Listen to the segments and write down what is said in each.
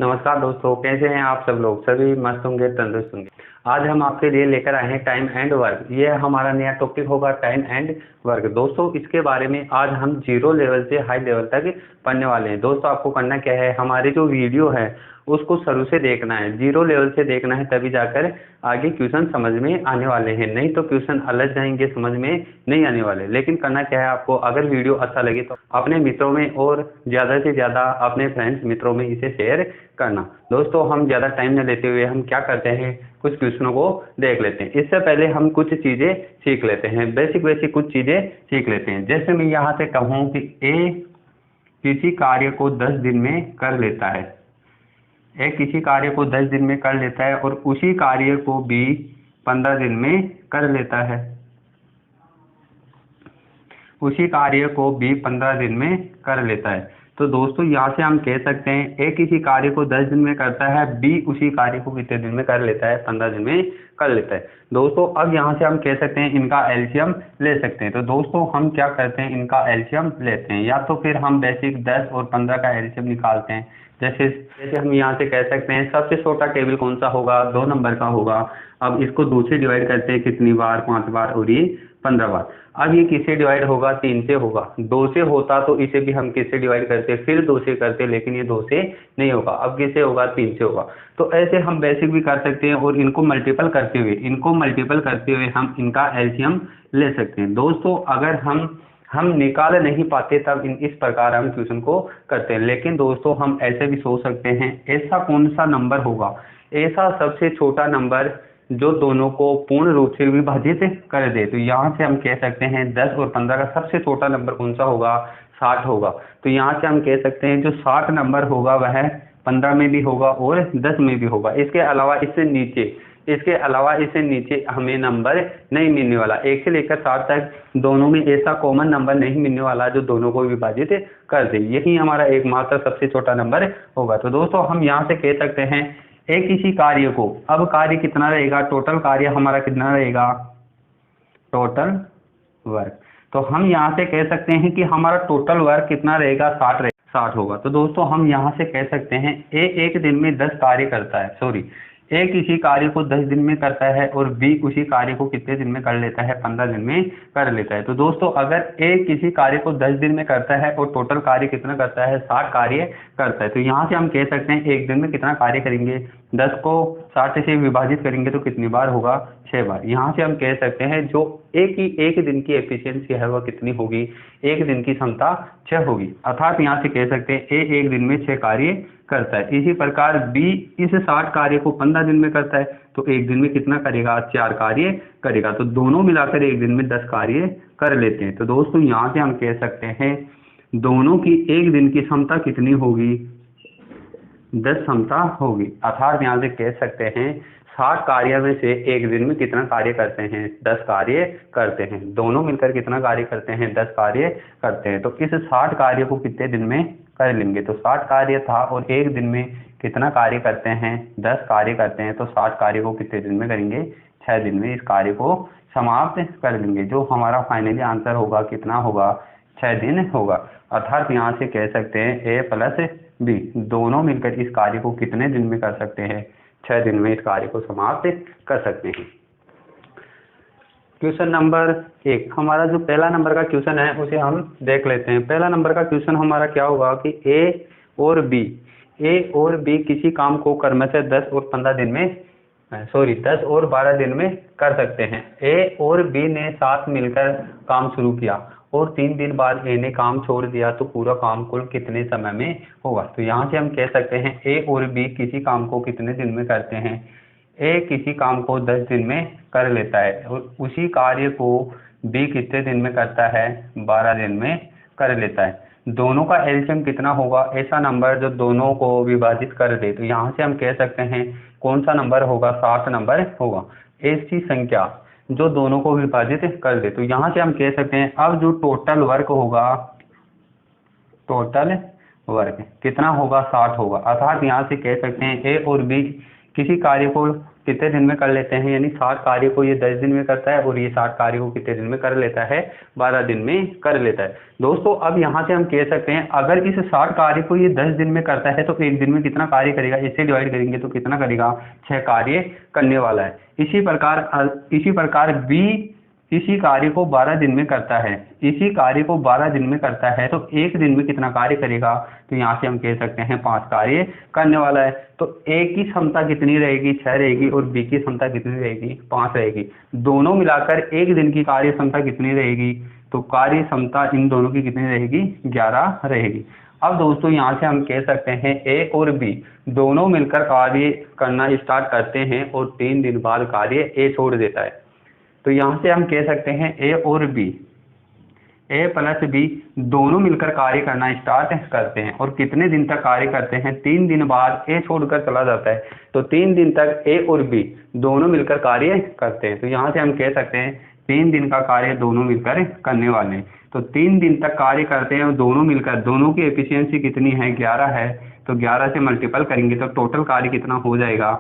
नमस्कार दोस्तों, कैसे हैं आप सब लोग। सभी मस्त होंगे, तंदुरुस्त होंगे। आज हम आपके लिए लेकर आए हैं टाइम एंड वर्क। ये हमारा नया टॉपिक होगा, टाइम एंड वर्क। दोस्तों, इसके बारे में आज हम जीरो लेवल से हाई लेवल तक पढ़ने वाले हैं। दोस्तों, आपको करना क्या है, हमारी जो वीडियो है उसको शुरू से देखना है, जीरो लेवल से देखना है, तभी जाकर आगे क्वेश्चन समझ में आने वाले हैं। नहीं तो क्वेश्चन अलग जाएंगे, समझ में नहीं आने वाले। लेकिन करना क्या है आपको, अगर वीडियो अच्छा लगे तो अपने मित्रों में और ज़्यादा से ज़्यादा अपने फ्रेंड्स मित्रों में इसे शेयर करना। दोस्तों, हम ज़्यादा टाइम न लेते हुए हम क्या करते हैं, कुछ क्वेश्चनों को देख लेते हैं। इससे पहले हम कुछ चीज़ें सीख लेते हैं, बेसिक कुछ चीज़ें सीख लेते हैं। जैसे मैं यहाँ से कहूँ कि ए किसी कार्य को 10 दिन में कर लेता है, ए किसी कार्य को 10 दिन में कर लेता है और उसी कार्य को बी 15 दिन में कर लेता है। उसी कार्य को बी 15 दिन में कर लेता है। तो दोस्तों, यहाँ से हम कह सकते हैं ए किसी कार्य को 10 दिन में करता है, बी उसी कार्य को कितने दिन में कर लेता है, 15 दिन में कर लेता है। दोस्तों, अब यहाँ से हम कह सकते हैं इनका एलसीएम ले सकते हैं। तो दोस्तों, हम क्या करते हैं, इनका एलसीएम लेते हैं, या तो फिर हम बेसिक 10 और 15 का एलसीएम निकालते हैं। जैसे जैसे हम यहाँ से कह सकते हैं सबसे छोटा टेबल कौन सा होगा, 2 नंबर का होगा। अब इसको 2 से डिवाइड करते हैं, कितनी बार, 5 बार, और ये 15 बार। अब ये किससे डिवाइड होगा, 3 से होगा। 2 से होता तो इसे भी हम किससे डिवाइड करते, फिर 2 से करते, लेकिन ये 2 से नहीं होगा। अब किससे होगा, 3 से होगा। तो ऐसे हम बेसिक भी कर सकते हैं और इनको मल्टीपल करते हुए हम इनका एलसीएम ले सकते हैं। दोस्तों, अगर हम निकाल नहीं पाते तब इस प्रकार हम क्वेश्चन को करते हैं। लेकिन दोस्तों, हम ऐसे भी सोच सकते हैं, ऐसा कौन सा नंबर होगा, ऐसा सबसे छोटा नंबर जो दोनों को पूर्ण रूप से विभाजित कर दे। तो यहाँ से हम कह सकते हैं 10 और 15 का सबसे छोटा नंबर कौन सा होगा, 60 होगा। तो यहाँ से हम कह सकते हैं जो 60 नंबर होगा वह 15 में भी होगा और 10 में भी होगा। इसके अलावा इससे नीचे हमें नंबर नहीं मिलने वाला। 1 से लेकर 60 तक दोनों में ऐसा कॉमन नंबर नहीं मिलने वाला जो दोनों को विभाजित कर दे। यही हमारा एकमात्र सबसे छोटा नंबर होगा। तो दोस्तों, हम यहाँ से कह सकते हैं एक किसी कार्य को, अब कार्य कितना रहेगा, टोटल कार्य हमारा कितना रहेगा, टोटल वर्क। तो हम यहाँ से कह सकते हैं कि हमारा टोटल वर्क कितना रहेगा, 60 होगा। तो दोस्तों, हम यहाँ से कह सकते हैं ए एक दिन में 10 कार्य करता है, ए किसी कार्य को 10 दिन में करता है और बी उसी कार्य को कितने दिन में कर लेता है, 15 दिन में कर लेता है। तो दोस्तों, अगर ए किसी कार्य को 10 दिन में करता है और टोटल कार्य कितना करता है, 60 कार्य करता है, तो यहाँ से हम कह सकते हैं एक दिन में कितना कार्य करेंगे, 10 को 60 से विभाजित करेंगे तो कितनी बार होगा, 6 बार। यहाँ से हम कह सकते हैं जो एक दिन की एफिशिएंसी है वह कितनी होगी, एक दिन की क्षमता 6 होगी। अर्थात यहाँ से कह सकते हैं ए एक दिन में 6 कार्य करता है। इसी प्रकार बी इस 60 कार्य को 15 दिन में करता है, तो एक दिन में कितना करेगा, 4 कार्य करेगा। तो दोनों मिलाकर एक दिन में 10 कार्य कर लेते हैं। तो दोस्तों, यहाँ से हम कह सकते हैं दोनों की एक दिन की क्षमता कितनी होगी, 10 क्षमता होगी। अर्थात यहाँ से कह सकते हैं 60 कार्य में से एक दिन में कितना कार्य करते हैं, 10 कार्य करते हैं। दोनों मिलकर कितना कार्य करते हैं, 10 कार्य करते हैं। तो इस 60 कार्य को कितने दिन में कर लेंगे, तो 60 कार्य था और एक दिन में कितना कार्य करते हैं, 10 कार्य करते हैं। तो 60 कार्य को कितने दिन में करेंगे, 6 दिन में इस कार्य को समाप्त कर लेंगे। जो हमारा फाइनली आंसर होगा कितना होगा, 6 दिन होगा। अर्थात यहाँ से कह सकते हैं ए प्लस बी दोनों मिलकर इस कार्य को कितने दिन में कर सकते हैं, 6 दिन में इस कार्य को समाप्त कर सकते हैं। क्वेश्चन नंबर 1, हमारा जो पहला नंबर का क्वेश्चन है उसे हम देख लेते हैं। पहला नंबर का क्वेश्चन हमारा क्या होगा कि ए और बी किसी काम को क्रमशः 10 और 12 दिन में कर सकते हैं। ए और बी ने साथ मिलकर काम शुरू किया और 3 दिन बाद ए ने काम छोड़ दिया, तो पूरा काम कुल कितने समय में होगा। तो यहाँ से हम कह सकते हैं ए और बी किसी काम को कितने दिन में करते हैं, ए किसी काम को 10 दिन में कर लेता है और उसी कार्य को बी कितने दिन में करता है, 12 दिन में कर लेता है। दोनों का एलसीएम कितना होगा, ऐसा नंबर जो दोनों को विभाजित कर दे। तो यहाँ से हम कह सकते हैं कौन सा नंबर होगा, 60 नंबर होगा, ऐसी संख्या जो दोनों को विभाजित कर दे। तो यहाँ से हम कह सकते हैं अब जो टोटल वर्क होगा, टोटल वर्क कितना होगा, 60 होगा। अर्थात यहाँ से कह सकते हैं ए और बी किसी कार्य को कितने दिन में कर लेते हैं, यानी 60 कार्य को ये 10 दिन में करता है और ये 60 कार्य को कितने दिन में कर लेता है, 12 दिन में कर लेता है। दोस्तों अब यहाँ से हम कह सकते हैं अगर इस 60 कार्य को ये 10 दिन में करता है तो एक दिन में कितना कार्य करेगा, इससे डिवाइड करेंगे तो कितना करेगा, 6 कार्य करने वाला है। इसी प्रकार बी इसी कार्य को 12 दिन में करता है, इसी कार्य को 12 दिन में करता है तो एक दिन में कितना कार्य करेगा, तो यहाँ से हम कह सकते हैं 5 कार्य करने वाला है। तो ए की क्षमता कितनी रहेगी, 6 रहेगी और बी की क्षमता कितनी रहेगी, 5 रहेगी। दोनों मिलाकर एक दिन की कार्य क्षमता कितनी रहेगी, तो कार्य क्षमता इन दोनों की कितनी रहेगी, 11 रहेगी। अब दोस्तों यहाँ से हम कह सकते हैं ए और बी दोनों मिलकर कार्य करना स्टार्ट करते हैं और 3 दिन बाद कार्य ए छोड़ देता है। तो यहाँ से हम कह सकते हैं ए और बी, ए प्लस बी दोनों मिलकर कार्य करना स्टार्ट करते हैं और कितने दिन तक कार्य करते हैं, 3 दिन बाद ए छोड़कर चला जाता है। तो 3 दिन तक ए और बी दोनों मिलकर कार्य करते हैं। तो यहाँ से हम कह सकते हैं 3 दिन का कार्य दोनों मिलकर करने वाले हैं। तो 3 दिन तक कार्य करते हैं और दोनों मिलकर, दोनों की एफिशिएंसी कितनी है, 11 है। तो 11 से मल्टीपल करेंगे तो टोटल कार्य कितना हो जाएगा,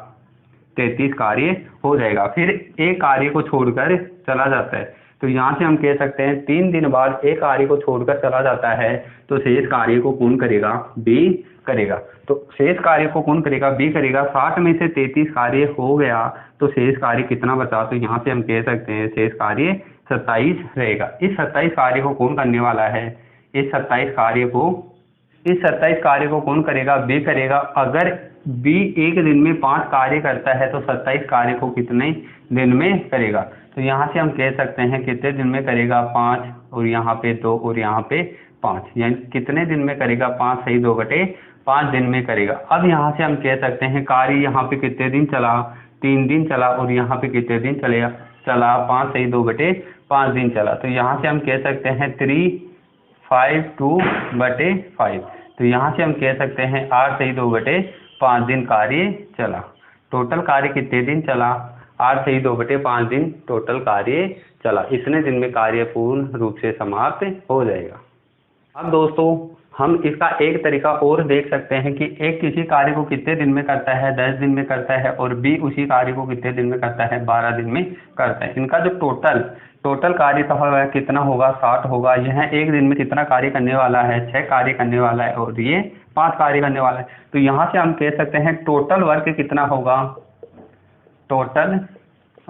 33 कार्य हो जाएगा। फिर एक कार्य को छोड़कर चला जाता है। तो यहाँ से हम कह सकते हैं 3 दिन बाद एक कार्य को छोड़कर चला जाता है तो शेष कार्य को कौन करेगा, बी करेगा। तो शेष कार्य को कौन करेगा, बी करेगा। 60 में से 33 कार्य हो गया तो शेष कार्य कितना बचा, तो यहाँ से हम कह सकते हैं शेष कार्य 27 रहेगा। इस 27 कार्य को कौन करने वाला है, इस 27 कार्य को कौन करेगा, बी करेगा। अगर बी एक दिन में 5 कार्य करता है तो 27 कार्य को कितने दिन में करेगा, तो यहाँ से हम कह सकते हैं कितने दिन में करेगा, 5 और यहाँ पे 2 और यहाँ पे 5, यानी कितने दिन में करेगा, 5 सही 2/5 दिन में करेगा। अब यहाँ से हम कह सकते हैं कार्य यहाँ पे कितने दिन चला, 3 दिन चला और यहाँ पे कितने दिन चला 5 सही 2/5 दिन चला। तो यहाँ से हम कह सकते हैं 352/5। तो यहाँ से हम कह सकते हैं 8 सही 2/5 दिन कार्य चला। टोटल कार्य कितने दिन चला, 8 सही 2/5 दिन टोटल कार्य चला। इतने दिन में कार्य पूर्ण रूप से समाप्त हो जाएगा। अब दोस्तों हम इसका एक तरीका और देख सकते हैं कि एक किसी कार्य को कितने दिन में करता है, 10 दिन में करता है और बी उसी कार्य को कितने दिन में करता है, 12 दिन में करता है। इनका जो टोटल कार्य सफल कितना होगा, 60 होगा। यह एक दिन में कितना कार्य करने वाला है, 6 कार्य करने वाला है और ये 5 कार्य करने वाला है। तो यहाँ से हम कह सकते हैं टोटल वर्क कितना होगा, टोटल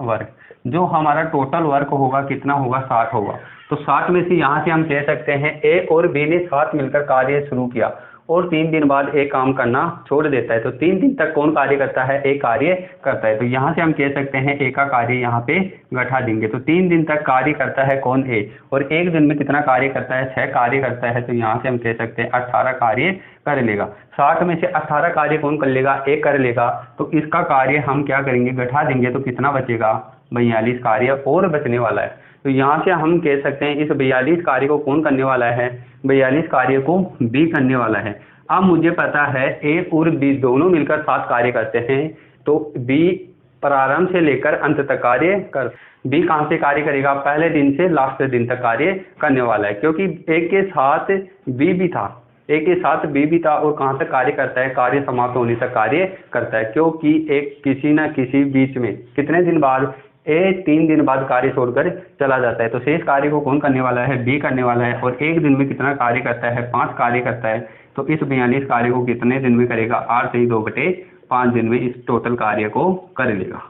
वर्क जो हमारा टोटल वर्क होगा कितना होगा, 60 होगा। तो 60 में से यहाँ से हम कह सकते हैं ए और बी ने साथ मिलकर कार्य शुरू किया और 3 दिन बाद एक काम करना छोड़ देता है। तो 3 दिन तक कौन कार्य करता है, एक कार्य करता है। तो यहाँ से हम कह सकते हैं ए का कार्य यहाँ पे घटा देंगे। तो 3 दिन तक कार्य करता है कौन, ए, और एक दिन में कितना कार्य करता है, 6 कार्य करता है। तो यहाँ से हम कह सकते हैं 18 कार्य कर लेगा। 60 में से 18 कार्य कौन कर लेगा, एक कर लेगा। तो इसका कार्य हम क्या करेंगे, घटा देंगे तो कितना बचेगा, 42 कार्य और बचने वाला है। तो यहाँ से हम कह सकते हैं इस 42 कार्य को कौन करने वाला है, 42 कार्य को बी करने वाला है। अब मुझे पता है ए और बी दोनों मिलकर 7 कार्य करते हैं। तो बी प्रारंभ से लेकर अंत तक कार्य कर, बी कहाँ से कार्य करेगा, पहले दिन से लास्ट दिन तक कार्य करने वाला है। क्योंकि ए के साथ बी भी था, एक के साथ बी भी था और कहाँ तक कार्य करता है, कार्य समाप्त होने तक कार्य करता है। क्योंकि एक किसी न किसी बीच में कितने दिन बाद, ए 3 दिन बाद कार्य छोड़कर चला जाता है। तो शेष कार्य को कौन करने वाला है, बी करने वाला है। और एक दिन में कितना कार्य करता है, 5 कार्य करता है। तो इस 42 कार्य को कितने दिन में करेगा, 8 सही 2/5 दिन में इस टोटल कार्य को कर लेगा।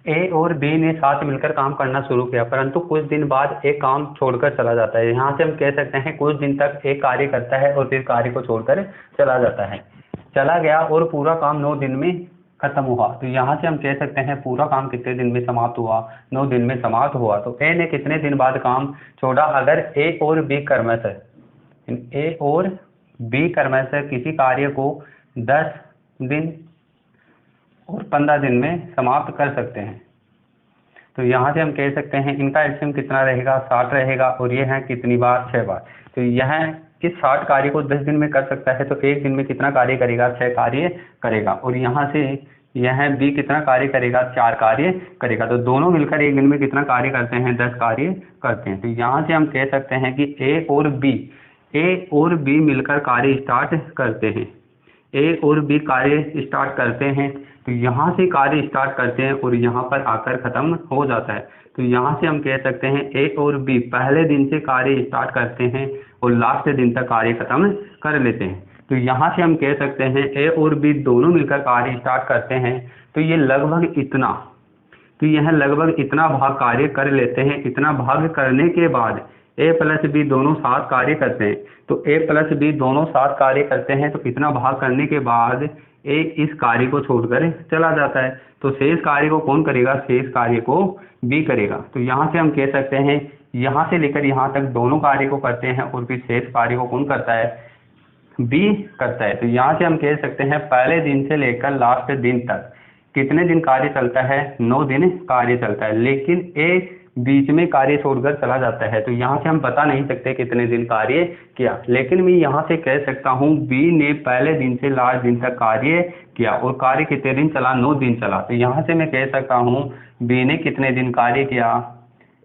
ए और बी ने साथ मिलकर काम करना शुरू किया, परंतु कुछ दिन बाद एक काम छोड़कर चला जाता है। यहाँ से हम कह सकते हैं कुछ दिन तक एक कार्य करता है और फिर कार्य को छोड़कर चला जाता है, चला गया और पूरा काम 9 दिन में खत्म हुआ। तो यहाँ से हम कह सकते हैं पूरा काम कितने दिन में समाप्त हुआ, 9 दिन में समाप्त हुआ। तो ए ने कितने दिन बाद काम छोड़ा, अगर ए और बी क्रमशः किसी कार्य को 10 दिन और 15 दिन में समाप्त कर सकते हैं। तो यहाँ से हम कह सकते हैं इनका एलसीएम कितना रहेगा, 60 रहेगा और ये है कितनी बार, 6 बार। तो यह इस 60 कार्य को 10 दिन में कर सकता है। तो एक दिन में कितना कार्य करेगा, 6 कार्य करेगा। और यहाँ से यह बी कितना कार्य करेगा, 4 कार्य करेगा। तो दोनों मिलकर एक दिन में कितना कार्य करते हैं, 10 कार्य करते हैं। तो यहाँ से हम कह सकते हैं कि ए ए और बी मिलकर कार्य स्टार्ट करते हैं, ए और बी कार्य स्टार्ट करते हैं, तो यहाँ से कार्य स्टार्ट करते हैं और यहाँ पर आकर खत्म हो जाता है। तो यहाँ से हम कह सकते हैं ए और बी पहले दिन से कार्य स्टार्ट करते हैं और लास्ट दिन तक कार्य खत्म कर लेते हैं। तो यहाँ से हम कह सकते हैं ए और बी दोनों मिलकर कार्य स्टार्ट करते हैं, तो ये लगभग इतना, तो यह लगभग इतना भाग कार्य कर लेते हैं। इतना भाग करने के बाद ए प्लस बी दोनों साथ कार्य करते हैं, तो ए प्लस बी दोनों साथ कार्य करते हैं, तो इतना भाग करने के बाद ए इस कार्य को छोड़कर चला जाता है, तो शेष कार्य को कौन करेगा, शेष कार्य को बी करेगा। तो यहाँ से हम कह सकते हैं यहाँ से लेकर यहाँ तक दोनों कार्य को करते हैं और फिर शेष कार्य को कौन करता है, बी करता है। तो यहाँ से हम कह सकते हैं पहले दिन से लेकर लास्ट दिन तक कितने दिन कार्य चलता है, 9 दिन कार्य चलता है, लेकिन ए बीच में कार्य छोड़कर चला जाता है। तो यहाँ से हम बता नहीं सकते कितने दिन कार्य किया, लेकिन मैं यहाँ से कह सकता हूँ बी ने पहले दिन से लास्ट दिन तक कार्य किया और कार्य कितने दिन चला, 9 दिन चला। तो यहाँ से मैं कह सकता हूँ बी ने कितने दिन कार्य किया,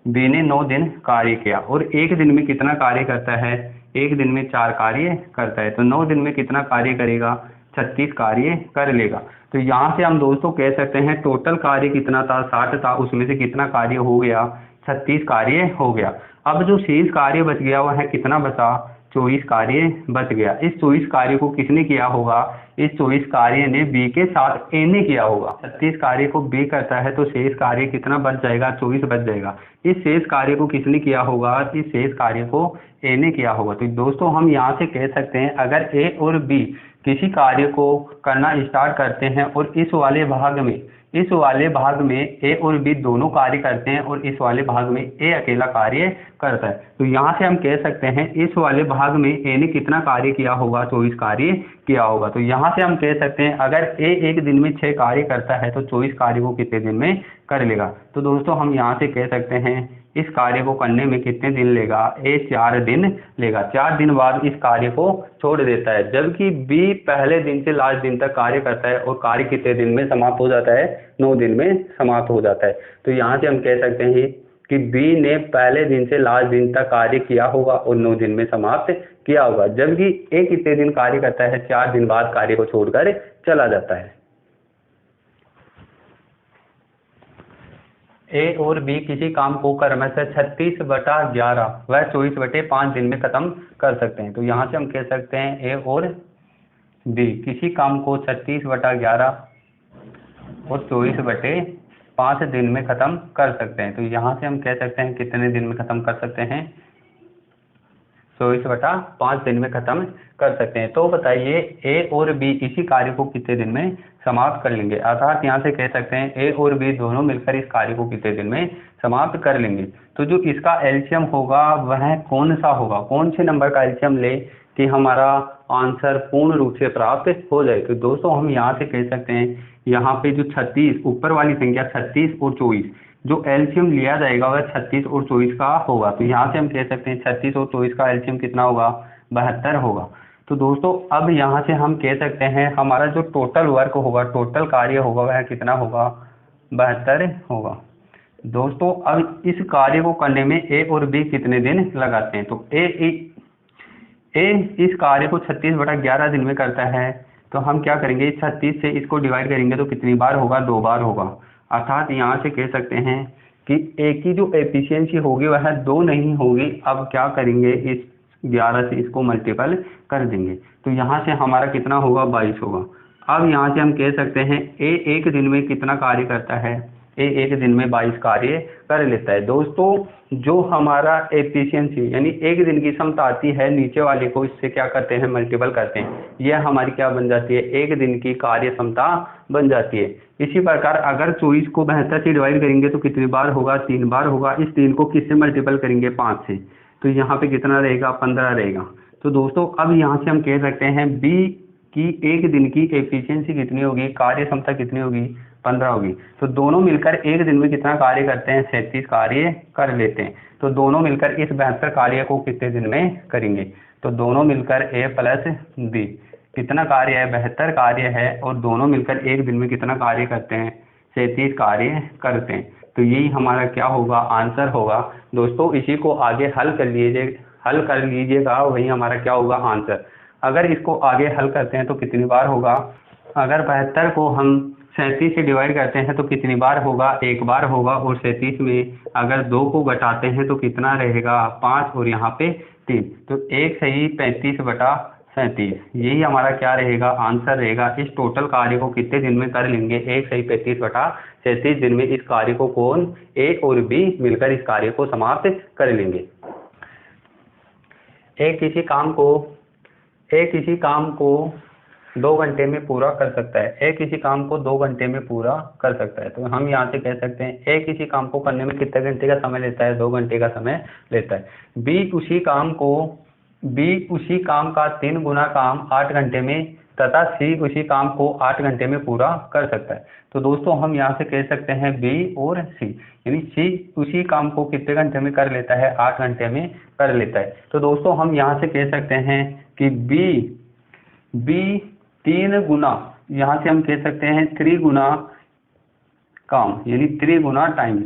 बी ने 9 दिन कार्य किया। और एक दिन में कितना कार्य करता है, एक दिन में 4 कार्य करता है, तो 9 दिन में कितना कार्य करेगा, 36 कार्य कर लेगा। तो यहाँ से हम दोस्तों कह सकते हैं टोटल कार्य कितना था, 60 था, उसमें से कितना कार्य हो गया, 36 कार्य हो गया। अब जो शेष कार्य बच गया वह है कितना बचा, 24 कार्य बच गया। इस 24 कार्य को किसने किया होगा, इस 24 कार्य ने बी के साथ ए ने किया होगा। 36 कार्य को बी करता है तो शेष कार्य कितना बच जाएगा, 24 बच जाएगा। इस शेष कार्य को किसने किया होगा, इस शेष कार्य को ए ने किया होगा। तो दोस्तों हम यहाँ से कह सकते हैं अगर ए और बी किसी कार्य को करना स्टार्ट करते हैं और इस वाले भाग में ए और बी दोनों कार्य करते हैं और इस वाले भाग में ए अकेला कार्य करता है, तो यहाँ से हम कह सकते हैं इस वाले भाग में ए ने कितना कार्य किया होगा, 24 कार्य किया होगा। तो यहाँ से हम कह सकते हैं अगर ए एक दिन में 6 कार्य करता है तो 24 कार्य को कितने दिन में कर लेगा। तो दोस्तों हम यहाँ से कह सकते हैं इस कार्य को करने में कितने दिन लेगा, ए 4 दिन लेगा। 4 दिन बाद इस कार्य को छोड़ देता है, जबकि बी पहले दिन से लास्ट दिन तक कार्य करता है और कार्य कितने दिन में समाप्त हो जाता है, 9 दिन में समाप्त हो जाता है। तो यहाँ से हम कह सकते हैं कि बी ने पहले दिन से लास्ट दिन तक कार्य किया होगा और 9 दिन में समाप्त किया होगा, जबकि ए कितने दिन कार्य करता है, 4 दिन बाद कार्य को छोड़कर चला जाता है। ए और बी किसी काम को क्रमशः 36/11 व 24/5 दिन में खत्म कर सकते हैं। तो यहाँ से हम कह सकते हैं ए और बी किसी काम को 36/11 और 24/5 दिन में खत्म कर सकते हैं। तो यहाँ से हम कह सकते हैं कितने दिन में खत्म कर सकते हैं, 24/5 दिन में खत्म कर सकते हैं। तो बताइए ए और बी इसी कार्य को कितने दिन में समाप्त कर लेंगे, अर्थात यहाँ से कह सकते हैं ए और बी दोनों मिलकर इस कार्य को कितने दिन में समाप्त कर लेंगे। तो जो इसका एलसीएम होगा वह कौन सा होगा, कौन से नंबर का एलसीएम ले कि हमारा आंसर पूर्ण रूप से प्राप्त हो जाए। तो दोस्तों हम यहाँ से कह सकते हैं यहाँ पे जो 36 ऊपर वाली संख्या 36 और 24 जो एलसीएम लिया जाएगा वह 36 और 24 का होगा। तो यहाँ से हम कह सकते हैं 36 और 24 का एलसीएम कितना होगा, 72 होगा। तो दोस्तों अब यहाँ से हम कह सकते हैं हमारा जो टोटल वर्क होगा, टोटल कार्य होगा वह कितना होगा, 72 होगा। दोस्तों अब इस कार्य को करने में ए और बी कितने दिन लगाते हैं, तो ए इस कार्य को 36/11 दिन में करता है, तो हम क्या करेंगे 36 से इसको डिवाइड करेंगे तो कितनी बार होगा, 2 बार होगा। अर्थात यहाँ से कह सकते हैं कि ए की जो एफिशिएंसी होगी वह 2 नहीं होगी। अब क्या करेंगे, इस 11 से इसको मल्टीपल कर देंगे, तो यहाँ से हमारा कितना होगा, 22 होगा। अब यहाँ से हम कह सकते हैं ए एक दिन में कितना कार्य करता है, ए एक दिन में 22 कार्य कर लेता है। दोस्तों जो हमारा एफिशिएंसी यानी एक दिन की क्षमता आती है नीचे वाले को इससे क्या करते हैं, मल्टीपल करते हैं, यह हमारी क्या बन जाती है, एक दिन की कार्य क्षमता बन जाती है। इसी प्रकार अगर 24 को 72 से डिवाइड करेंगे तो कितनी बार होगा, 3 बार होगा। इस 3 को किससे मल्टीपल करेंगे, 5 से, तो यहाँ पे कितना रहेगा, 15 रहेगा। तो दोस्तों अब यहाँ से हम कह सकते हैं बी की एक दिन की एफिशिएंसी कितनी होगी, कार्य क्षमता कितनी होगी, 15 होगी। तो दोनों मिलकर एक दिन में कितना कार्य करते हैं, 37 कार्य कर लेते हैं। तो दोनों मिलकर इस 72 कार्य को कितने दिन में करेंगे, तो दोनों मिलकर ए प्लस बी कितना कार्य है, 72 कार्य है, और दोनों मिलकर एक दिन में कितना कार्य करते हैं, 37 कार्य करते हैं। तो यही हमारा क्या होगा, आंसर होगा। दोस्तों इसी को आगे हल कर लीजिए, हल कर लीजिएगा, वही हमारा क्या होगा आंसर। अगर इसको आगे हल करते हैं तो कितनी बार होगा, अगर 72 को हम 37 से डिवाइड करते हैं तो कितनी बार होगा, एक बार होगा। और 37 में अगर 2 को घटाते हैं तो कितना रहेगा, 5 और यहाँ पे 3, तो एक सही 35/37, यही हमारा क्या रहेगा आंसर रहेगा। इस टोटल कार्य को कितने दिन में कर लेंगे, एक सही 35/37 दिन में इस कार्य को कौन, ए और बी मिलकर इस कार्य को समाप्त कर लेंगे। एक किसी काम को 2 घंटे में पूरा कर सकता है, एक किसी काम को 2 घंटे में पूरा कर सकता है। तो हम यहाँ से कह सकते हैं ए किसी काम को करने में कितने घंटे का समय लेता है, 2 घंटे का समय लेता है। बी उसी काम का 3 गुना काम 8 घंटे में तथा सी उसी काम को 8 घंटे में पूरा कर सकता है। तो दोस्तों हम यहाँ से कह सकते हैं बी और सी, यानी सी उसी काम को कितने घंटे में कर लेता है, 8 घंटे में कर लेता है। तो दोस्तों हम यहाँ से कह सकते हैं कि बी 3 गुना, यहाँ से हम कह सकते हैं 3 गुना काम, यानी 3 गुना टाइम्स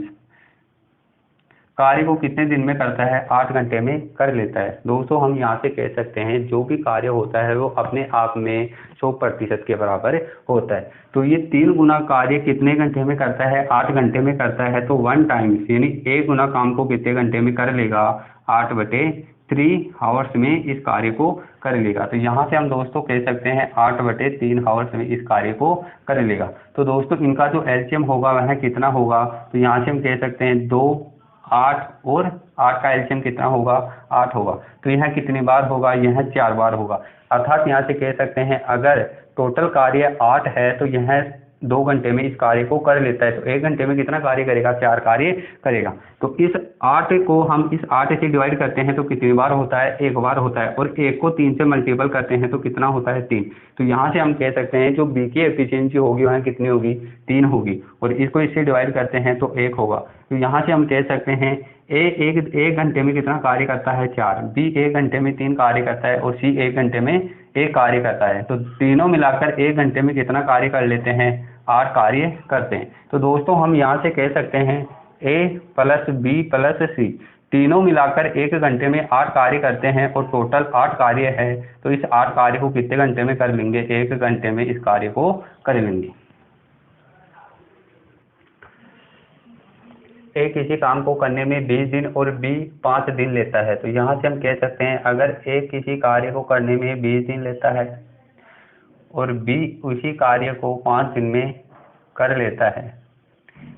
कार्य को कितने दिन में करता है, 8 घंटे में कर लेता है। दोस्तों हम यहाँ से कह सकते हैं जो भी कार्य होता है वो अपने आप में 100% के बराबर होता है। तो ये 3 गुना कार्य कितने घंटे में करता है, 8 घंटे में करता है। तो 1 टाइम्स यानी 1 गुना काम को कितने घंटे में कर लेगा, 8/3 आवर्स में इस कार्य को कर लेगा। तो यहाँ से हम दोस्तों कह सकते हैं 8/3 आवर्स में इस कार्य को कर लेगा। तो दोस्तों इनका जो एलसीएम होगा वह कितना होगा, तो यहाँ से हम कह सकते हैं 2, 8 और 8 का एलसीएम कितना होगा, 8 होगा। तो यह कितनी बार होगा, यह 4 बार होगा। अर्थात यहाँ से कह सकते हैं अगर टोटल कार्य 8 है तो यह 2 घंटे में इस कार्य को कर लेता है। तो 1 घंटे में कितना कार्य करेगा, 4 कार्य करेगा। तो इस 8 को हम इस 8 से डिवाइड करते हैं तो कितनी बार होता है, 1 बार होता है। और 1 को 3 से मल्टीपल करते हैं तो कितना होता है, 3। तो यहाँ से हम कह सकते हैं जो बी की एफिशिएंसी होगी वह कितनी होगी, 3 होगी। और इसको इससे डिवाइड करते हैं तो 1 होगा। तो यहाँ से हम कह सकते हैं एक घंटे में कितना कार्य करता है, 4। बी 1 घंटे में 3 कार्य करता है और सी 1 घंटे में 1 कार्य करता है। तो तीनों मिलाकर 1 घंटे में कितना कार्य कर लेते हैं, 8 कार्य करते हैं। तो दोस्तों हम यहाँ से कह सकते हैं ए प्लस बी प्लस सी तीनों मिलाकर 1 घंटे में 8 कार्य करते हैं और टोटल 8 कार्य है। तो इस 8 कार्य को कितने घंटे में कर लेंगे, 1 घंटे में इस कार्य को कर लेंगे। ए किसी काम को करने में 20 दिन और बी 5 दिन लेता है। तो यहाँ से हम कह सकते हैं अगर ए किसी कार्य को करने में 20 दिन लेता है और बी उसी कार्य को 5 दिन में कर लेता है,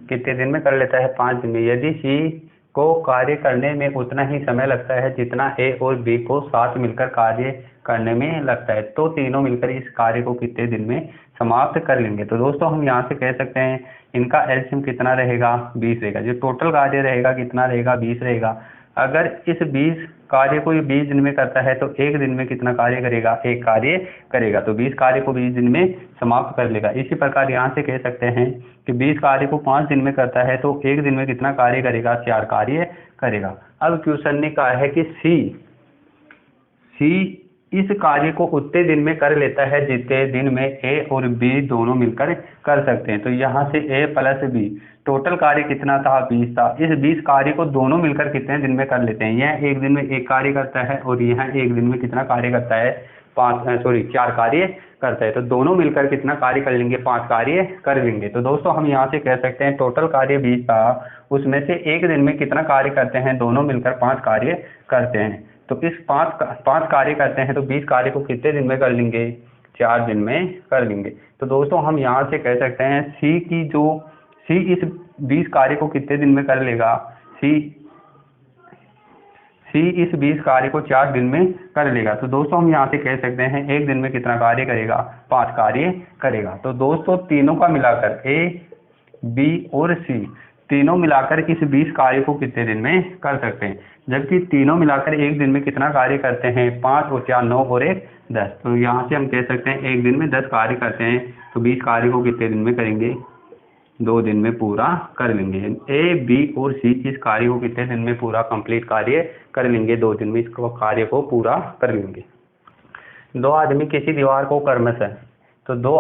कितने दिन में कर लेता है, 5 दिन में। यदि सी को कार्य करने में उतना ही समय लगता है जितना ए और बी को साथ मिलकर कार्य करने में लगता है, तो तीनों मिलकर इस कार्य को कितने दिन में समाप्त कर लेंगे। तो दोस्तों हम यहाँ से कह सकते हैं इनका एलसीएम कितना रहेगा, 20 रहेगा। जो टोटल कार्य रहेगा कितना रहेगा, 20 रहेगा। अगर इस 20 कार्य को 20 दिन में करता है तो 1 दिन में कितना कार्य करेगा, 1 कार्य करेगा। तो 20 कार्य को 20 दिन में समाप्त कर लेगा। इसी प्रकार यहाँ से कह सकते हैं कि 20 कार्य को 5 दिन में करता है तो 1 दिन में कितना कार्य करेगा, 4 कार्य करेगा। अब क्वेश्चन ने कहा है कि सी इस कार्य को उतने दिन में कर लेता है जितने दिन में ए और बी दोनों मिलकर कर सकते हैं। तो यहाँ से ए प्लस बी टोटल कार्य कितना था, 20 था। इस 20 कार्य को दोनों मिलकर कितने दिन में कर लेते हैं, यह 1 दिन में 1 कार्य करता है और यह 1 दिन में कितना कार्य करता है, 4 कार्य करता है। तो दोनों मिलकर कितना कार्य कर लेंगे, 5 कार्य कर लेंगे। तो दोस्तों हम यहाँ से कह सकते हैं टोटल कार्य 20 था, उसमें से 1 दिन में कितना कार्य करते हैं, दोनों मिलकर 5 कार्य करते हैं। तो इस 5 कार्य करते हैं तो 20 कार्य को कितने दिन में कर लेंगे, 4 दिन में कर लेंगे। तो दोस्तों हम यहाँ से कह सकते हैं सी इस 20 कार्य को कितने दिन में कर लेगा, सी इस 20 कार्य को 4 दिन में कर लेगा। तो दोस्तों हम यहाँ से कह सकते हैं 1 दिन में कितना कार्य करेगा, 5 कार्य करेगा। तो दोस्तों तीनों का मिलाकर ए बी और सी तीनों मिलाकर इस 20 कार्य को कितने दिन में कर सकते हैं, जबकि तीनों मिलाकर 1 दिन में कितना कार्य करते हैं, 5 और 4 9 और 1 10। तो यहाँ से हम कह सकते हैं 1 दिन में 10 कार्य करते हैं। तो 20 कार्य को कितने दिन में करेंगे, 2 दिन में पूरा कर लेंगे। ए बी और सी इस कार्य को कितने दिन में पूरा कंप्लीट कार्य कर लेंगे, 2 दिन में इस कार्य को पूरा कर लेंगे। 2 आदमी किसी दीवार को क्रमशः, तो 2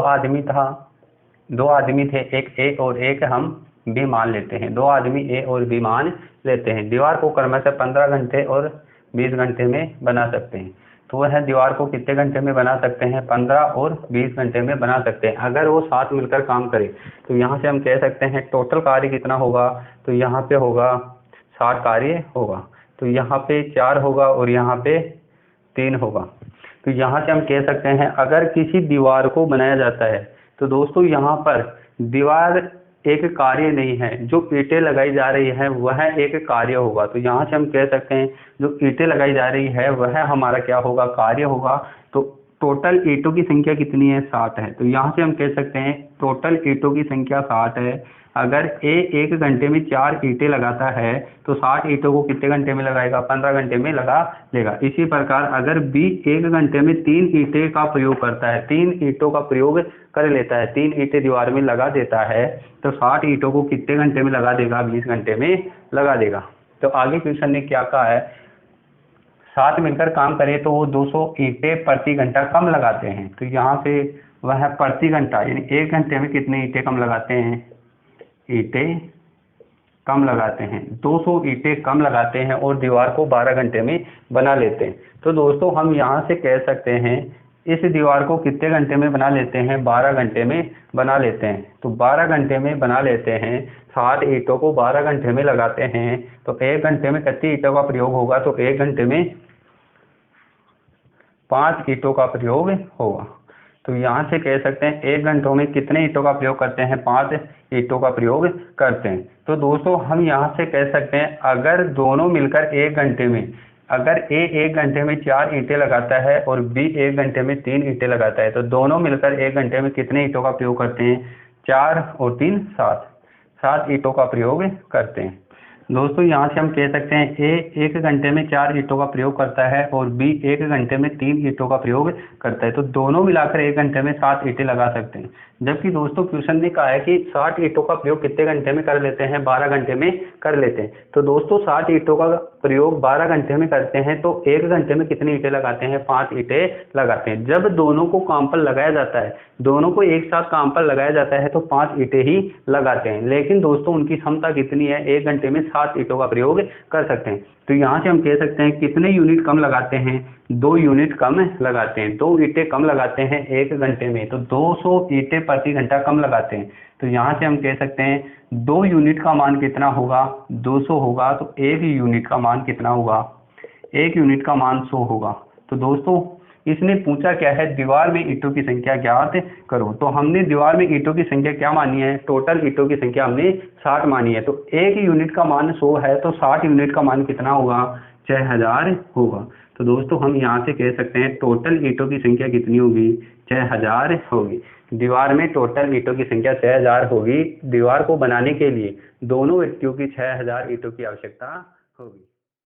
आदमी थे, एक ए और एक हम बी मान लेते हैं। 2 आदमी ए और बी मान लेते हैं। दीवार को क्रमशः 15 घंटे और 20 घंटे में बना सकते हैं। तो वह दीवार को कितने घंटे में बना सकते हैं? 15 और 20 घंटे में बना सकते हैं। अगर वो साथ मिलकर काम करे तो यहाँ से हम कह सकते हैं टोटल कार्य कितना होगा? तो यहाँ पे होगा 60 कार्य होगा। तो यहाँ पे 4 होगा और यहाँ पे 3 होगा। तो यहाँ से हम कह सकते हैं अगर किसी दीवार को बनाया जाता है तो दोस्तों यहाँ पर दीवार एक कार्य नहीं है, जो ईंटें लगाई जा रही है वह एक कार्य होगा। तो यहाँ से हम कह सकते हैं जो ईंटें लगाई जा रही है वह हमारा क्या होगा? कार्य होगा। तो टोटल ईंटों की संख्या कितनी है? 60 है। तो यहाँ से हम कह सकते हैं टोटल ईंटों की संख्या 60 है। अगर ए 1 घंटे में 4 ईंटें लगाता है तो 60 ईंटों को कितने घंटे में लगाएगा? 15 घंटे में लगा लेगा। इसी प्रकार अगर बी 1 घंटे में 3 ईंटें का प्रयोग करता है, 3 ईंटों का प्रयोग कर लेता है, 3 ईंटें दीवार में लगा देता है, तो 60 ईंटों को कितने घंटे में लगा देगा? 20 घंटे में लगा देगा। तो आगे क्वेश्चन ने क्या कहा है? साथ मिलकर काम करें तो वो 200 ईंटें प्रति घंटा कम लगाते हैं। तो यहाँ से वह प्रति घंटा यानी 1 घंटे में कितने ईंटें कम लगाते हैं? ईंटें कम लगाते हैं, 200 ईंटें कम लगाते हैं और दीवार को 12 घंटे में बना लेते हैं। तो दोस्तों हम यहाँ से कह सकते हैं इस दीवार को कितने घंटे में बना लेते हैं? 12 घंटे में बना लेते हैं। तो 12 घंटे में बना लेते हैं, 60 ईंटों को 12 घंटे में लगाते हैं। तो 1 घंटे में कितनी ईंटों का प्रयोग होगा? तो 1 घंटे में 5 ईंटों का प्रयोग होगा। तो यहाँ से कह सकते हैं 1 घंटों में कितने ईंटों का प्रयोग करते हैं? 5 ईंटों का प्रयोग करते हैं। तो दोस्तों हम यहाँ से कह सकते हैं अगर दोनों मिलकर 1 घंटे में, अगर ए 1 घंटे में 4 ईंटें लगाता है और बी 1 घंटे में 3 ईंटें लगाता है, तो दोनों मिलकर 1 घंटे में कितने ईंटों का प्रयोग करते हैं? 4 और 3 7 ईंटों का प्रयोग करते हैं। दोस्तों यहाँ से हम कह सकते हैं ए 1 घंटे में 4 ईंटों का प्रयोग करता है और बी 1 घंटे में 3 ईंटों का प्रयोग करता है। तो दोनों मिलाकर 1 घंटे में 7 ईंटें लगा सकते हैं। जबकि दोस्तों क्वेश्चन ने कहा है कि 60 ईंटों का प्रयोग कितने घंटे में कर लेते हैं? 12 घंटे में कर लेते हैं। तो दोस्तों 60 ईंटों का प्रयोग 12 घंटे में करते हैं तो 1 घंटे में कितनी ईंटें लगाते हैं? 5 ईंटें लगाते हैं। जब दोनों को काम पर लगाया जाता है, दोनों को एक साथ काम पर लगाया जाता है तो 5 ईंटें ही लगाते हैं। लेकिन दोस्तों उनकी क्षमता कितनी है? 1 घंटे में 7 ईंटों का प्रयोग कर सकते हैं। तो यहाँ से हम कह सकते हैं कितने यूनिट कम लगाते हैं? 2 यूनिट कम लगाते हैं। 2 ईंटें कम लगाते हैं 1 घंटे में, तो 200 ईंटें प्रति घंटा कम लगाते हैं। तो यहाँ से हम कह सकते हैं 2 यूनिट का मान कितना होगा? 200 होगा। तो 1 यूनिट का मान कितना होगा? 1 यूनिट का मान 100 होगा। तो दोस्तों इसने पूछा क्या है? दीवार में ईंटों की संख्या ज्ञात करो। तो हमने दीवार में ईंटों की संख्या क्या मानी है? टोटल ईंटों की संख्या हमने 60 मानी है। तो 1 यूनिट का मान 100 है, तो 60 यूनिट का मान कितना होगा? 6000 होगा। तो दोस्तों हम यहाँ से कह सकते हैं टोटल ईंटों की संख्या कितनी होगी? 6000 होगी। दीवार में टोटल ईंटों की संख्या 6000 होगी। दीवार को बनाने के लिए दोनों व्यक्तियों की 6000 ईंटों की आवश्यकता होगी।